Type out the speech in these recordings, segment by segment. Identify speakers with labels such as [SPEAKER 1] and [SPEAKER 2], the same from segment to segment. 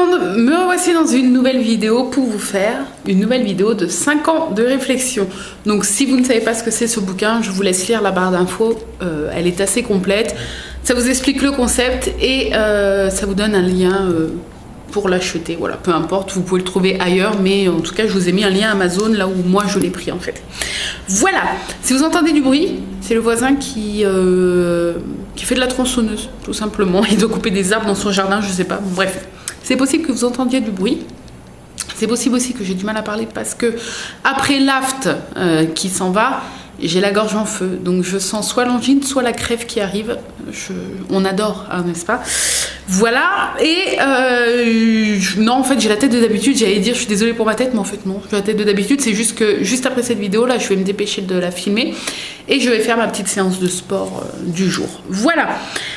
[SPEAKER 1] monde, me revoici dans une nouvelle vidéo pour vous faire une nouvelle vidéo de 5 ans de réflexion. Donc si vous ne savez pas ce que c'est ce bouquin, je vous laisse lire la barre d'infos, elle est assez complète. Ça vous explique le concept et ça vous donne un lien pour l'acheter. Voilà, peu importe, vous pouvez le trouver ailleurs, mais en tout cas je vous ai mis un lien Amazon là où moi je l'ai pris en fait. Voilà, si vous entendez du bruit, c'est le voisin qui fait de la tronçonneuse, tout simplement. Il doit couper des arbres dans son jardin, je sais pas, bon, bref. C'est possible que vous entendiez du bruit. C'est possible aussi que j'ai du mal à parler parce que après l'aft qui s'en va, j'ai la gorge en feu. Donc je sens soit l'angine, soit la crève qui arrive. On adore, hein, n'est-ce pas? Voilà. Et non, en fait, j'ai la tête de d'habitude. J'allais dire, je suis désolée pour ma tête, mais en fait, non. J'ai la tête de d'habitude. C'est juste que juste après cette vidéo-là, je vais me dépêcher de la filmer. Et je vais faire ma petite séance de sport du jour. Voilà.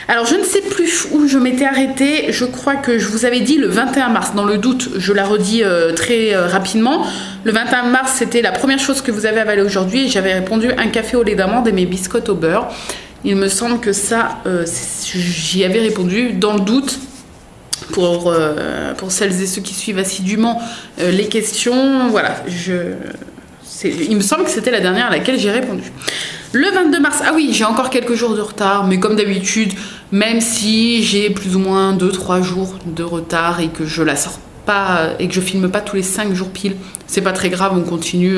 [SPEAKER 1] Alors, je ne sais plus où je m'étais arrêtée. Je crois que je vous avais dit le 21 mars. Dans le doute, je la redis très rapidement. Le 21 mars, c'était la première chose que vous avez avalée aujourd'hui. Et j'avais répondu un café au lait d'amande et mes biscottes au beurre. Il me semble que ça, j'y avais répondu. Dans le doute, pour celles et ceux qui suivent assidûment les questions, voilà, il me semble que c'était la dernière à laquelle j'ai répondu. Le 22 mars, ah oui, j'ai encore quelques jours de retard, mais comme d'habitude, même si j'ai plus ou moins 2-3 jours de retard et que je la sors pas et que je filme pas tous les 5 jours pile, c'est pas très grave, on continue.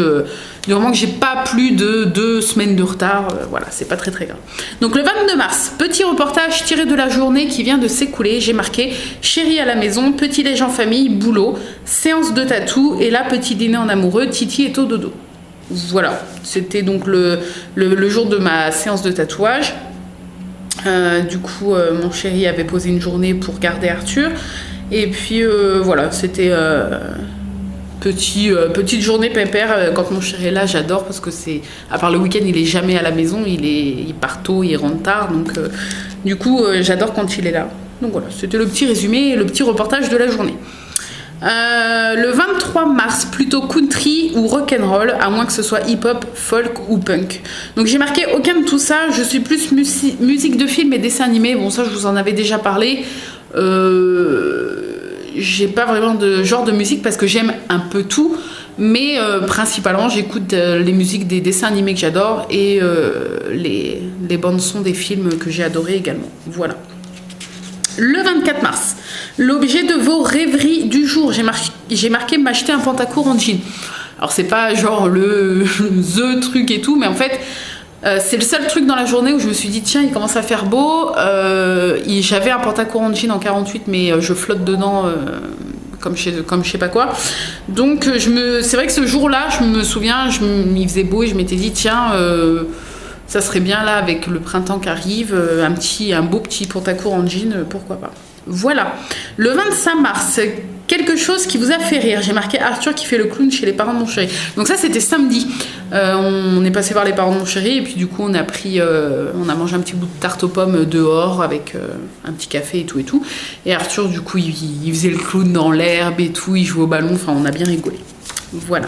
[SPEAKER 1] Du moment que j'ai pas plus de 2 semaines de retard, voilà, c'est pas très grave. Donc le 22 mars, petit reportage tiré de la journée qui vient de s'écouler. J'ai marqué chérie à la maison, petit déj en famille, boulot, séance de tatou et là petit dîner en amoureux, Titi est au dodo. Voilà, c'était donc le jour de ma séance de tatouage. Du coup, mon chéri avait posé une journée pour garder Arthur. Et puis voilà, c'était petite journée pépère. Quand mon chéri est là, j'adore parce que c'est, à part le week-end, il est jamais à la maison, il part tôt, il rentre tard. Donc du coup, j'adore quand il est là. Donc voilà, c'était le petit résumé, le petit reportage de la journée. Le 23 mars, plutôt country ou rock'n'roll, à moins que ce soit hip-hop, folk ou punk. Donc j'ai marqué aucun de tout ça, je suis plus musique de film et dessin animé. Bon, ça je vous en avais déjà parlé. J'ai pas vraiment de genre de musique parce que j'aime un peu tout, mais principalement j'écoute les musiques des dessins animés que j'adore et les bandes son des films que j'ai adorés également. Voilà. Le 24 mars, l'objet de vos rêveries du jour, j'ai marqué m'acheter un pantacourt en jean. Alors c'est pas genre the truc et tout, mais en fait c'est le seul truc dans la journée où je me suis dit tiens, il commence à faire beau. J'avais un pantacourt en jean en 48, mais je flotte dedans comme je sais pas quoi. Donc c'est vrai que ce jour-là, je me souviens, il faisait beau et je m'étais dit tiens, ça serait bien là avec le printemps qui arrive, un beau petit pantacourt en jean, pourquoi pas. Voilà. Le 25 mars, quelque chose qui vous a fait rire. J'ai marqué Arthur qui fait le clown chez les parents de mon chéri. Donc ça, c'était samedi. On est passé voir les parents de mon chéri et puis du coup, on a mangé un petit bout de tarte aux pommes dehors avec un petit café et tout et tout. Et Arthur, du coup, il faisait le clown dans l'herbe et tout, il jouait au ballon. Enfin, on a bien rigolé. Voilà.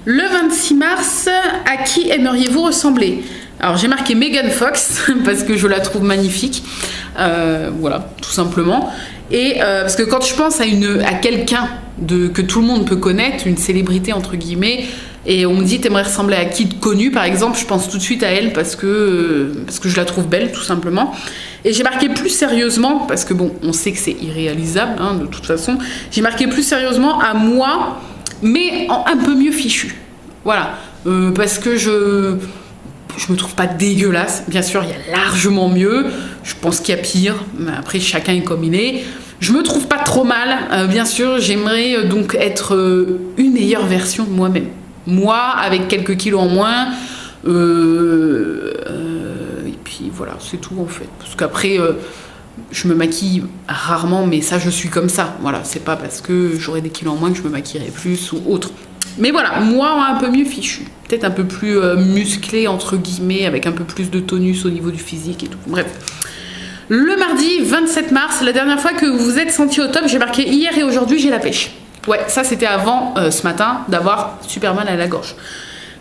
[SPEAKER 1] Le 26 mars, à qui aimeriez-vous ressembler? Alors j'ai marqué Megan Fox parce que je la trouve magnifique, voilà, tout simplement. Et parce que quand je pense à quelqu'un que tout le monde peut connaître, une célébrité entre guillemets, et on me dit t'aimerais ressembler à qui de connu par exemple, je pense tout de suite à elle parce que je la trouve belle tout simplement. Et j'ai marqué plus sérieusement, parce que bon, on sait que c'est irréalisable hein, de toute façon, j'ai marqué plus sérieusement à moi, mais un peu mieux fichu. Voilà, parce que je me trouve pas dégueulasse. Bien sûr, il y a largement mieux. Je pense qu'il y a pire. Mais après, chacun est comme il est. Je me trouve pas trop mal. Bien sûr, j'aimerais donc être une meilleure version de moi-même. Moi, avec quelques kilos en moins. Et puis voilà, c'est tout en fait. Parce qu'après, je me maquille rarement, mais ça, je suis comme ça. Voilà, c'est pas parce que j'aurais des kilos en moins que je me maquillerai plus ou autre. Mais voilà, moi un peu mieux fichu, peut-être un peu plus musclé entre guillemets, avec un peu plus de tonus au niveau du physique et tout, bref. Le mardi 27 mars, la dernière fois que vous vous êtes senti au top, j'ai marqué hier et aujourd'hui j'ai la pêche. Ouais, ça c'était avant ce matin d'avoir super mal à la gorge.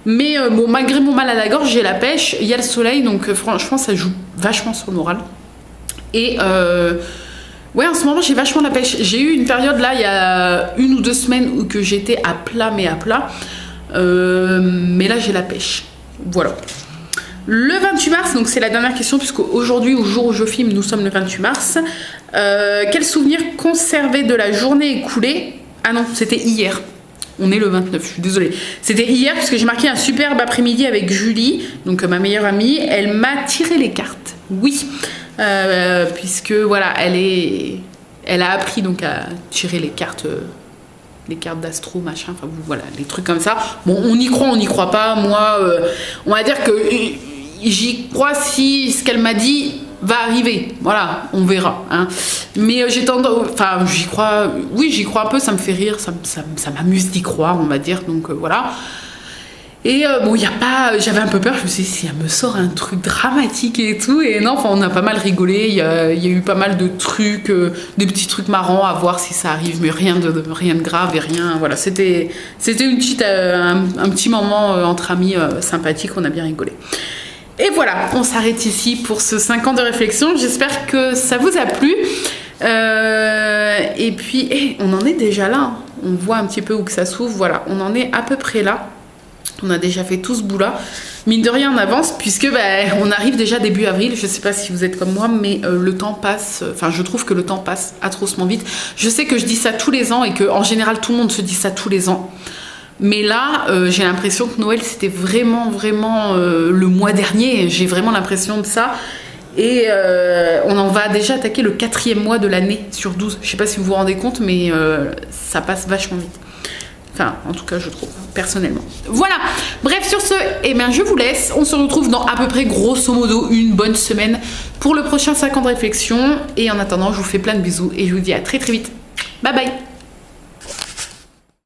[SPEAKER 1] Mais bon, malgré mon mal à la gorge, j'ai la pêche, il y a le soleil, donc franchement ça joue vachement sur le moral. Et Ouais, en ce moment j'ai vachement la pêche. J'ai eu une période là, il y a 1 ou 2 semaines où que j'étais à plat, mais à plat. Mais là j'ai la pêche. Voilà. Le 28 mars, donc c'est la dernière question, puisque aujourd'hui, au jour où je filme, nous sommes le 28 mars. Quel souvenir conservé de la journée écoulée? Ah non, c'était hier. On est le 29, je suis désolée. C'était hier, puisque j'ai marqué un superbe après-midi avec Julie, donc ma meilleure amie. Elle m'a tiré les cartes. Oui. Puisque voilà, elle a appris donc à tirer les cartes d'astro, machin, enfin voilà, les trucs comme ça. Bon, on y croit, on n'y croit pas. Moi, on va dire que j'y crois si ce qu'elle m'a dit va arriver. Voilà, on verra. Hein. Mais j'ai tendance, enfin, j'y crois, oui, j'y crois un peu, ça me fait rire, ça m'amuse d'y croire, on va dire, donc voilà. Et bon, il y a pas, j'avais un peu peur, je me suis dit, si elle me sort un truc dramatique et tout, et non, enfin, on a pas mal rigolé, il y a eu pas mal de trucs, des petits trucs marrants à voir si ça arrive, mais rien de grave et rien, voilà, c'était une petite, un petit moment entre amis sympathique, on a bien rigolé. Et voilà, on s'arrête ici pour ce 5 ans de réflexion, j'espère que ça vous a plu. Et puis, on en est déjà là, on voit un petit peu où que ça s'ouvre, voilà, on en est à peu près là. On a déjà fait tout ce bout-là. Mine de rien, on avance puisque on arrive déjà début avril. Je sais pas si vous êtes comme moi, mais le temps passe. Enfin, je trouve que le temps passe atrocement vite. Je sais que je dis ça tous les ans et que en général, tout le monde se dit ça tous les ans. Mais là, j'ai l'impression que Noël, c'était vraiment le mois dernier. J'ai vraiment l'impression de ça. Et on en va déjà attaquer le 4e mois de l'année sur 12. Je sais pas si vous vous rendez compte, mais ça passe vachement vite. Enfin, en tout cas, je trouve, personnellement. Voilà. Bref, sur ce, eh bien, je vous laisse. On se retrouve dans à peu près, grosso modo, une bonne semaine pour le prochain 5 ans de réflexion. Et en attendant, je vous fais plein de bisous et je vous dis à très vite. Bye bye.